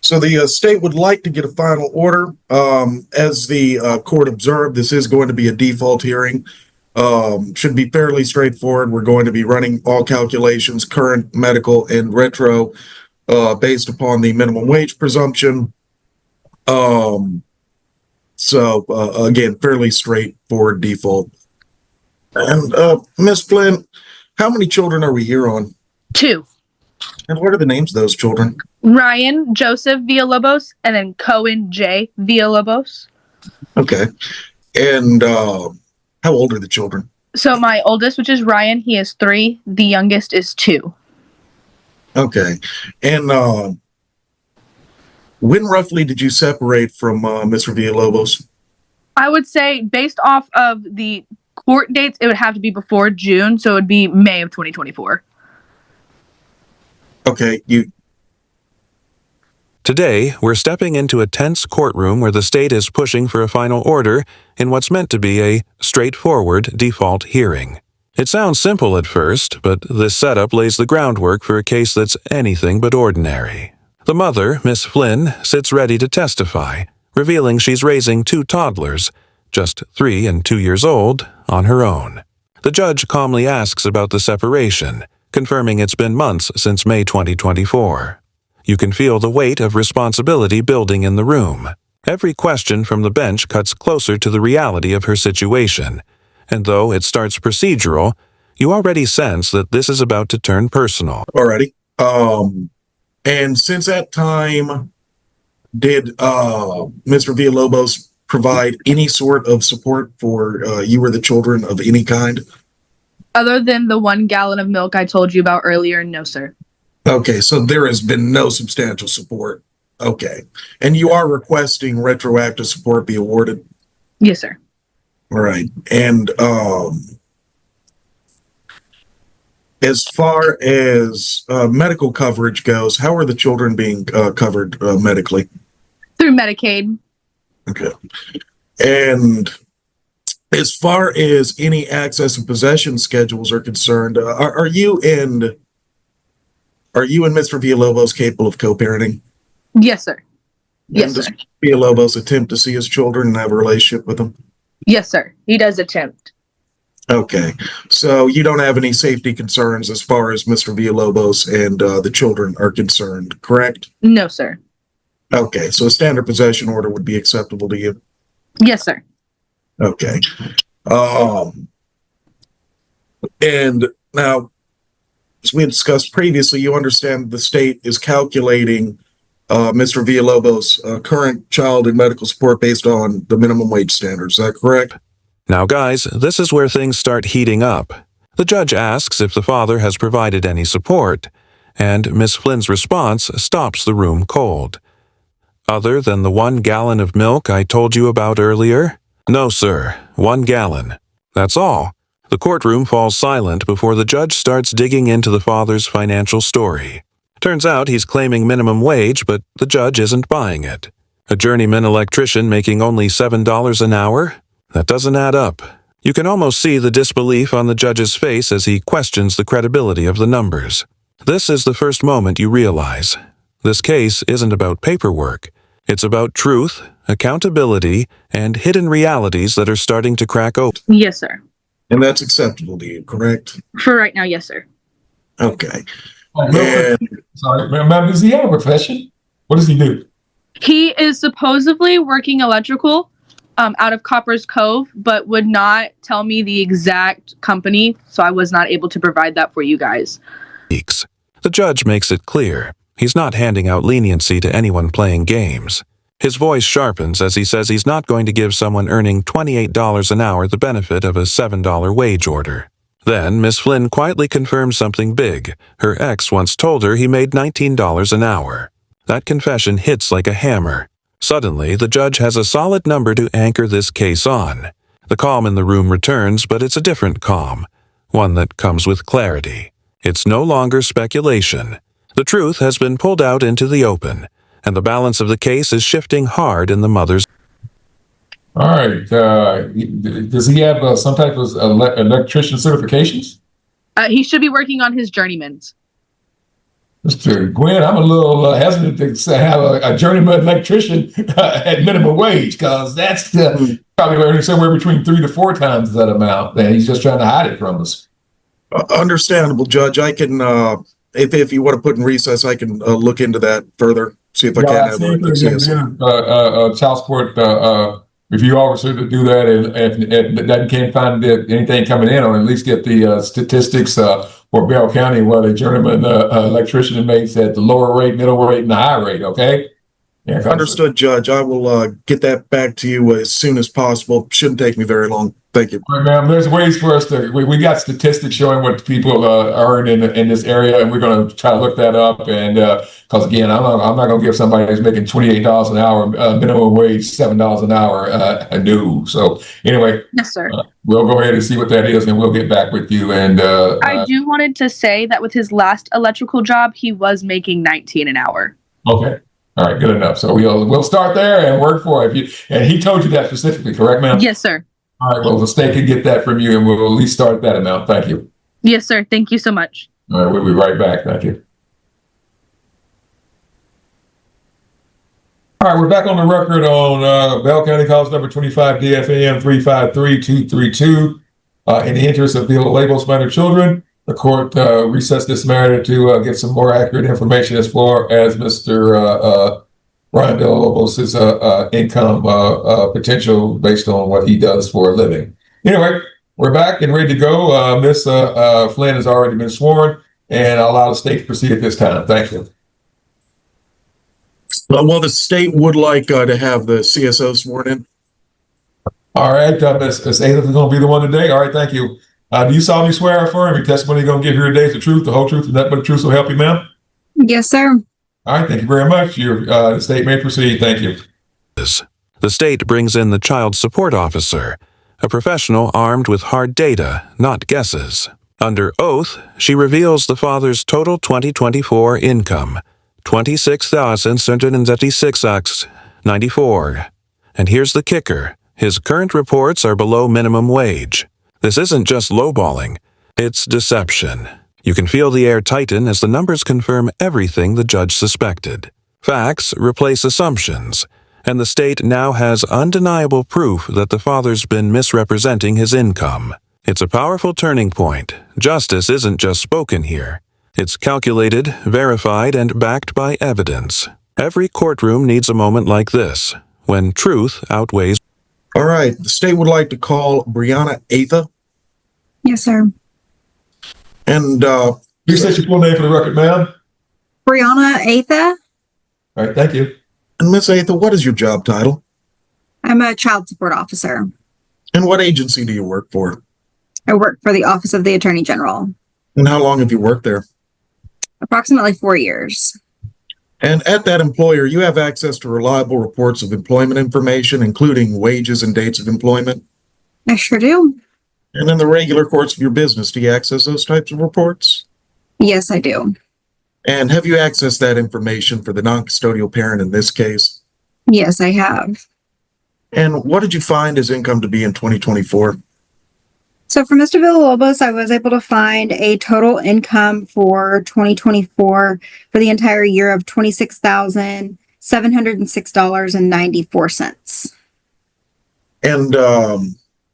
So the state would like to get a final order. As the court observed, this is going to be a default hearing. Should be fairly straightforward. We're going to be running all calculations, current, medical, and retro, based upon the minimum wage presumption. So again, fairly straightforward default. And Miss Flynn, how many children are we here on? 2. And what are the names of those children? Ryan Joseph Villalobos and then Cohen J. Villalobos. Okay. And how old are the children? So my oldest, which is Ryan, he is 3. The youngest is 2. Okay. And when roughly did you separate from Mr. Villalobos? I would say based off of the court dates, it would have to be before June, so it would be May of 2024. Okay. Today, we're stepping into a tense courtroom where the state is pushing for a final order in what's meant to be a straightforward default hearing. It sounds simple at first, but this setup lays the groundwork for a case that's anything but ordinary. The mother, Miss Flynn, sits ready to testify, revealing she's raising 2 toddlers, just 3 and 2 years old, on her own. The judge calmly asks about the separation, confirming it's been months since May 2024. You can feel the weight of responsibility building in the room. Every question from the bench cuts closer to the reality of her situation, and though it starts procedural, you already sense that this is about to turn personal. Alrighty. And since that time, did Mr. Villalobos provide any sort of support for you or the children of any kind? Other than the 1 gallon of milk I told you about earlier, no, sir. Okay, so there has been no substantial support. Okay. And you are requesting retroactive support be awarded? Yes, sir. All right. And as far as medical coverage goes, how are the children being covered medically? Through Medicaid. Okay. And as far as any access and possession schedules are concerned, are you and Mr. Villalobos capable of co-parenting? Yes, sir. Yes, and does sir. Villalobos attempt to see his children and have a relationship with them? Yes, sir. He does attempt. Okay. So you don't have any safety concerns as far as Mr. Villalobos and the children are concerned, correct? No, sir. Okay. So a standard possession order would be acceptable to you? Yes, sir. Okay. And now, as we had discussed previously, you understand the state is calculating Mr. Villalobos' current child and medical support based on the minimum wage standards. Is that correct? Now, guys, this is where things start heating up. The judge asks if the father has provided any support, and Miss Flynn's response stops the room cold. Other than the 1 gallon of milk I told you about earlier? No, sir. 1 gallon. That's all. The courtroom falls silent before the judge starts digging into the father's financial story. Turns out he's claiming minimum wage, but the judge isn't buying it. A journeyman electrician making only $7 an hour? That doesn't add up. You can almost see the disbelief on the judge's face as he questions the credibility of the numbers. This is the first moment you realize. This case isn't about paperwork. It's about truth, accountability, and hidden realities that are starting to crack open. Yes, sir. And that's acceptable to you, correct? For right now, yes, sir. Okay. Sorry, ma'am, does he have a profession? What does he do? He is supposedly working electrical out of Copper's Cove, but would not tell me the exact company, so I was not able to provide that for you guys. The judge makes it clear he's not handing out leniency to anyone playing games. His voice sharpens as he says he's not going to give someone earning $28 an hour the benefit of a $7 wage order. Then Miss Flynn quietly confirms something big. Her ex once told her he made $19 an hour. That confession hits like a hammer. Suddenly, the judge has a solid number to anchor this case on. The calm in the room returns, but it's a different calm, one that comes with clarity. It's no longer speculation. The truth has been pulled out into the open, and the balance of the case is shifting hard in the mother's. All right. Does he have some type of electrician certifications? He should be working on his journeyman's. Mr. Gwynn, I'm a little hesitant to have a journeyman electrician at minimum wage, because that's probably earning somewhere between 3 to 4 times that amount, and he's just trying to hide it from us. Understandable, Judge. I can, if you want to put in recess, I can look into that further, see if I can have a child support review officer to do that, and if that can't find anything coming in, or at least get the statistics for Bell County, what a journeyman electrician makes at the lower rate, middle rate, and the high rate. Okay. Yeah, understood, Judge. I will get that back to you as soon as possible. Shouldn't take me very long. Thank you. All right, ma'am. There's ways for us to. We got statistics showing what people earn in this area, and we're going to try to look that up. And because again, I'm not going to give somebody who's making $28 an hour minimum wage $7 an hour a new. So anyway, yes, sir. We'll go ahead and see what that is, and we'll get back with you. And I do wanted to say that with his last electrical job, he was making $19 an hour. Okay. All right, good enough. So we'll start there and work for it. And he told you that specifically, correct, ma'am? Yes, sir. All right, well, the state can get that from you, and we'll at least start that amount. Thank you. Yes, sir. Thank you so much. All right, we'll be right back. Thank you. All right, we're back on the record on Bell County College number 25 DFAM 353232. In the interest of the labels minor children, the court recessed this matter to get some more accurate information as far as Mr. Ryan Villalobos' income potential based on what he does for a living. Anyway, we're back and ready to go. Ms. Flynn has already been sworn, and I'll allow the state to proceed at this time. Thank you. Well, the state would like to have the CSO sworn in. All right, Ms. Ada is going to be the one today. All right, thank you. Do you solemnly swear or affirm your testimony you're going to give here today is the truth, the whole truth, and nothing but the truth, so help you, ma'am? Yes, sir. All right, thank you very much. The state may proceed. Thank you. The state brings in the child support officer, a professional armed with hard data, not guesses. Under oath, she reveals the father's total 2024 income, $26,636.94. And here's the kicker. His current reports are below minimum wage. This isn't just lowballing, it's deception. You can feel the air tighten as the numbers confirm everything the judge suspected. Facts replace assumptions, and the state now has undeniable proof that the father's been misrepresenting his income. It's a powerful turning point. Justice isn't just spoken here. It's calculated, verified, and backed by evidence. Every courtroom needs a moment like this, when truth outweighs. All right, the state would like to call Brianna Atha. Yes, sir. And You state your full name for the record, ma'am. Brianna Atha. All right, thank you. And Miss Atha, what is your job title? I'm a child support officer. And what agency do you work for? I work for the Office of the Attorney General. And how long have you worked there? Approximately 4 years. And at that employer, you have access to reliable reports of employment information, including wages and dates of employment? I sure do. And in the regular course of your business, do you access those types of reports? Yes, I do. And have you accessed that information for the non-custodial parent in this case? Yes, I have. And what did you find his income to be in 2024? So for Mr. Villalobos, I was able to find a total income for 2024 for the entire year of $26,706.94. And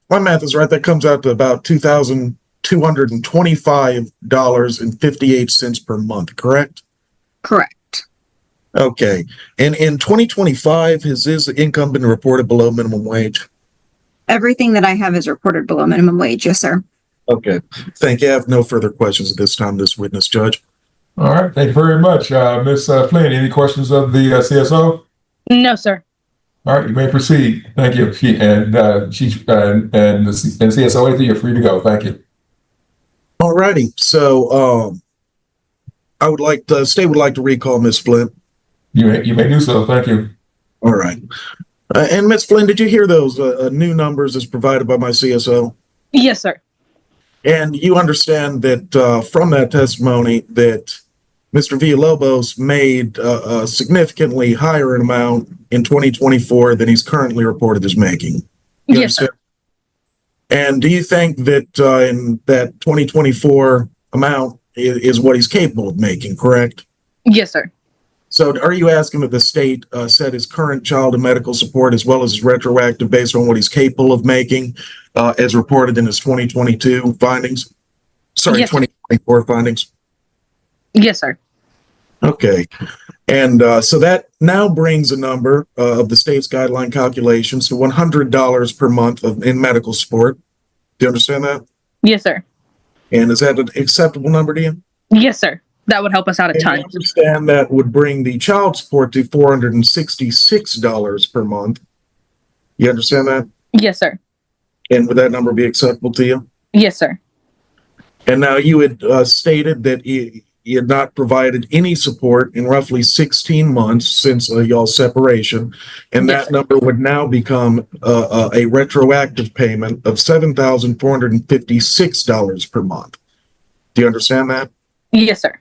my math is right. That comes out to about $2,225.58 per month, correct? Correct. Okay. And in 2025, has his income been reported below minimum wage? Everything that I have is reported below minimum wage. Yes, sir. Okay. Thank you. I have no further questions at this time, this witness, Judge. All right, thank you very much. Ms. Flynn, any questions of the CSO? No, sir. All right, you may proceed. Thank you. And the CSO, you're free to go. Thank you. All righty. So I would like the state would like to recall Ms. Flynn. You may do so. Thank you. All right. And Ms. Flynn, did you hear those new numbers as provided by my CSO? Yes, sir. And you understand that from that testimony that Mr. Villalobos made a significantly higher amount in 2024 than he's currently reported as making. Yes, sir. And do you think that in that 2024 amount is what he's capable of making, correct? Yes, sir. So are you asking that the state set his current child and medical support as well as his retroactive based on what he's capable of making, as reported in his 2022 findings? Sorry, Yes. 2024 findings. Yes, sir. Okay. And so that now brings the number of the state's guideline calculations to $100 per month in medical support. Do you understand that? Yes, sir. And is that an acceptable number to you? Yes, sir. That would help us out a And ton. you understand that would bring the child support to $466 per month. You understand that? Yes, sir. And would that number be acceptable to you? Yes, sir. And now you had stated that you had not provided any support in roughly 16 months since y'all's separation. And Yes, that sir. number would now become a retroactive payment of $7,456 per month. Do you understand that? Yes, sir.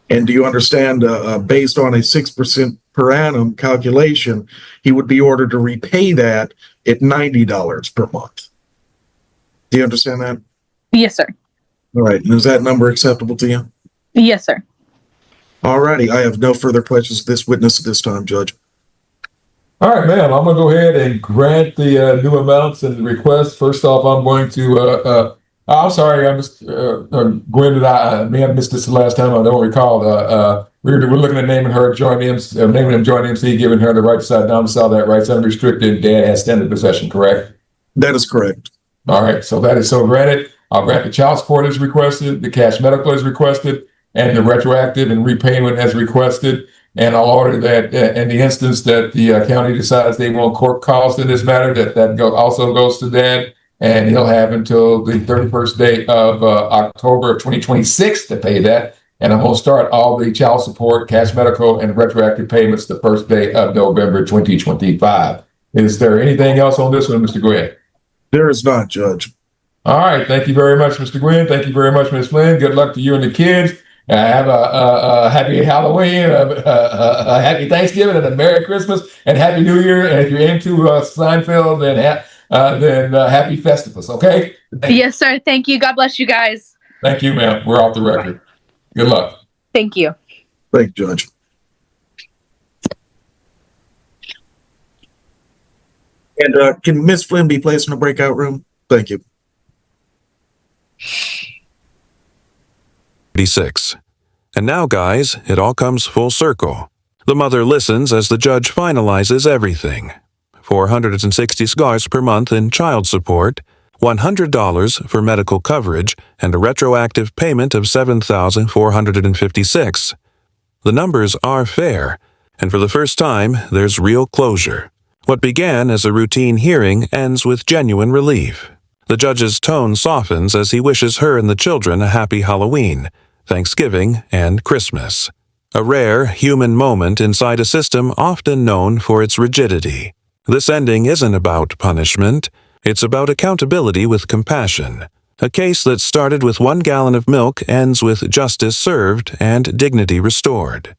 And do you understand, based on a 6% per annum calculation, he would be ordered to repay that at $90 per month? Do you understand that? Yes, sir. All right. And is that number acceptable to you? Yes, sir. All righty. I have no further questions of this witness at this time, Judge. All right, ma'am, I'm going to go ahead and grant the new amounts and requests. First off, I'm going to, I'm sorry, I missed, Gwen, I may have missed this the last time, I don't recall. We're looking at naming her joint MC, naming him joint MC, giving her the right to side domicile, that rights unrestricted, dad has standard possession, correct? That is correct. All right, so that is so granted. I'll grant the child support as requested, the cash medical as requested, and the retroactive and repayment as requested. And I'll order that in the instance that the county decides they want court costs in this matter, that also goes to dad. And he'll have until the 31st day of October of 2026 to pay that. And I'm going to start all the child support, cash medical, and retroactive payments the first day of November 2025. Is there anything else on this one, Mr. Gwynn? There is not, Judge. All right. Thank you very much, Mr. Gwynn. Thank you very much, Ms. Flynn. Good luck to you and the kids. Have a happy Halloween, a happy Thanksgiving, and a Merry Christmas, and Happy New Year. And if you're into Seinfeld, then happy Festivus, okay? Yes, sir. Thank you. God bless you guys. Thank you, ma'am. We're off the record. Good luck. Thank you. Thank you, Judge. And can Miss Flynn be placed in a breakout room? Thank you. 36. And now, guys, it all comes full circle. The mother listens as the judge finalizes everything. $460 per month in child support, $100 for medical coverage, and a retroactive payment of $7,456. The numbers are fair, and for the first time, there's real closure. What began as a routine hearing ends with genuine relief. The judge's tone softens as he wishes her and the children a happy Halloween, Thanksgiving, and Christmas. A rare human moment inside a system often known for its rigidity. This ending isn't about punishment. It's about accountability with compassion. A case that started with 1 gallon of milk ends with justice served and dignity restored.